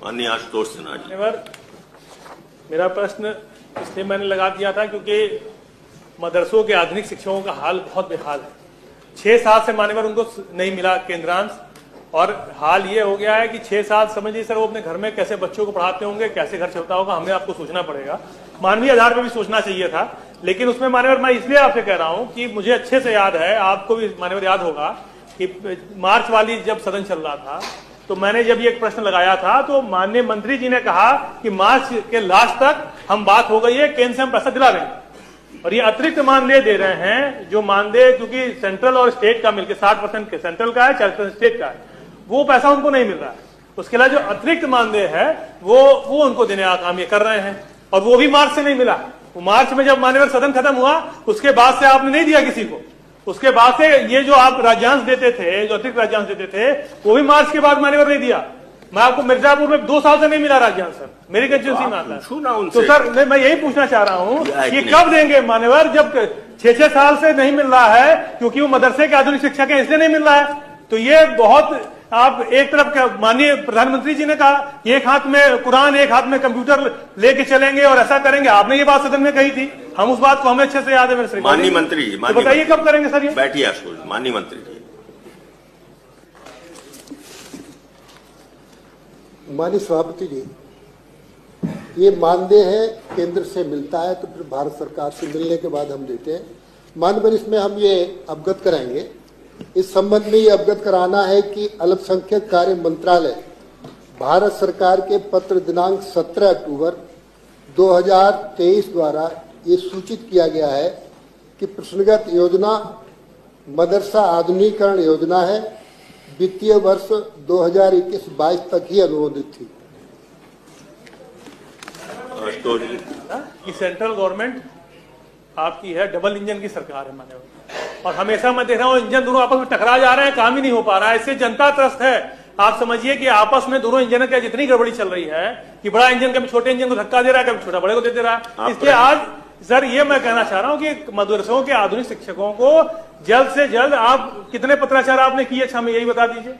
माननीय आशुतोष सिन्हा जी। मेरा प्रश्न इसलिए मैंने लगा दिया था क्योंकि मदरसों के आधुनिक शिक्षकों का हाल बहुत बेहाल है। 6 साल से मान्यवर उनको नहीं मिला केंद्रांश, और हाल ये हो गया है कि 6 साल समझिए सर, वो अपने घर में कैसे बच्चों को पढ़ाते होंगे, कैसे घर चलता होगा, हमें आपको सोचना पड़ेगा। मानवीय आधार पर भी सोचना चाहिए था, लेकिन उसमें मान्यवर मैं इसलिए आपसे कह रहा हूं कि मुझे अच्छे से याद है, आपको भी मान्यवर याद होगा कि मार्च वाली जब सदन चल रहा था तो मैंने जब ये एक प्रश्न लगाया था तो माननीय मंत्री जी ने कहा कि मार्च के लास्ट तक हम बात हो गई है, केंद्र से हम पैसा दिला देंगे। और ये अतिरिक्त मानदेय दे रहे हैं, जो मानदेय क्योंकि सेंट्रल और स्टेट का मिलकर 60% के सेंट्रल का है, 40% स्टेट का है, वो पैसा उनको नहीं मिल रहा है। उसके अलावा जो अतिरिक्त मानदेय है वो उनको देने का काम ये कर रहे हैं, और वो भी मार्च से नहीं मिला। वो मार्च में जब मान्यवर सदन खत्म हुआ उसके बाद से आपने नहीं दिया किसी को। उसके बाद से ये जो आप राज्यांश देते थे, जो अतिरिक्त राज्यांश देते थे, वो भी मार्च के बाद मान्यवर नहीं दिया। मैं आपको मिर्जापुर में 2 साल से नहीं मिला राज्यांश सर, मेरी कंस्टिट्यूंसी में आता है। तो सर मैं यही पूछना चाह रहा हूं कि कब देंगे मान्यवर, जब 6-6 साल से नहीं मिल रहा है क्योंकि वो मदरसे के आधुनिक शिक्षा के इसलिए नहीं मिल रहा है। तो ये बहुत, आप एक तरफ माननीय प्रधानमंत्री जी ने कहा एक हाथ में कुरान एक हाथ में कंप्यूटर लेके चलेंगे और ऐसा करेंगे, आपने ये बात सदन में कही थी, हम उस बात को हमें अच्छे से याद है। मेरे माननीय मंत्री जी, तो बताइए कब करेंगे सर ये? बैठिए आशुतोष, माननीय मंत्री जी। माननीय सभापति जी, ये मानदेय है केंद्र से मिलता है तो फिर भारत सरकार से मिलने के बाद हम देते हैं। माननीय इसमें हम ये अवगत कराएंगे, इस संबंध में ये अवगत कराना है कि अल्पसंख्यक कार्य मंत्रालय भारत सरकार के पत्र दिनांक 17 अक्टूबर 2023 द्वारा ये सूचित किया गया है कि प्रश्नगत योजना मदरसा आधुनिकीकरण योजना है, वित्तीय वर्ष 2021-22 तक ही अनुमोदित थी। कि सेंट्रल गवर्नमेंट आपकी है, डबल इंजन की सरकार है मान्यवर, और हमेशा मैं देख रहा हूँ इंजन दोनों आपस में टकरा जा रहे हैं, काम ही नहीं हो पा रहा है। इससे जनता त्रस्त है। आप समझिए कि आपस में दोनों इंजन की जितनी गड़बड़ी चल रही है कि बड़ा इंजन कभी छोटे इंजन को धक्का दे रहा है, कभी छोटा बड़े को दे रहा है। इसलिए आज सर ये मैं कहना चाह रहा हूँ कि मदरसों के आधुनिक शिक्षकों को जल्द से जल्द, आप कितने पत्राचार आपने किए, अच्छा हमें यही बता दीजिए,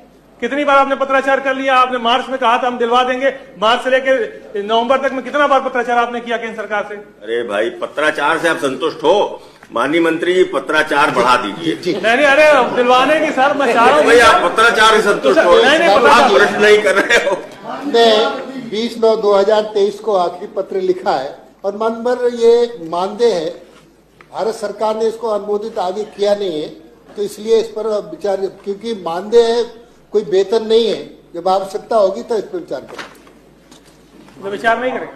कितनी बार आपने पत्राचार कर लिया? आपने मार्च में कहा था हम दिलवा देंगे, मार्च से लेकर नवंबर तक में कितना बार पत्राचार आपने किया केंद्र सरकार से? अरे भाई, पत्राचार से आप संतुष्ट हो? माननीय मंत्री जी, पत्राचार बढ़ा दीजिए। नहीं, अरे दिलवाने की सर मैं चाह रहा हूँ भाई, आप पत्राचार से संतुष्ट हो, आप प्रश्न नहीं कर रहे हो। हमने 20/9/2023 को आखिरी पत्र लिखा है और मानवर ये मानदेय है, भारत सरकार ने इसको अनुमोदित आगे किया नहीं है, तो इसलिए इस पर विचार, क्योंकि मानदेय है, कोई वेतन नहीं है, जब आवश्यकता होगी तो इस पर विचार करेंगे। विचार नहीं करेंगे।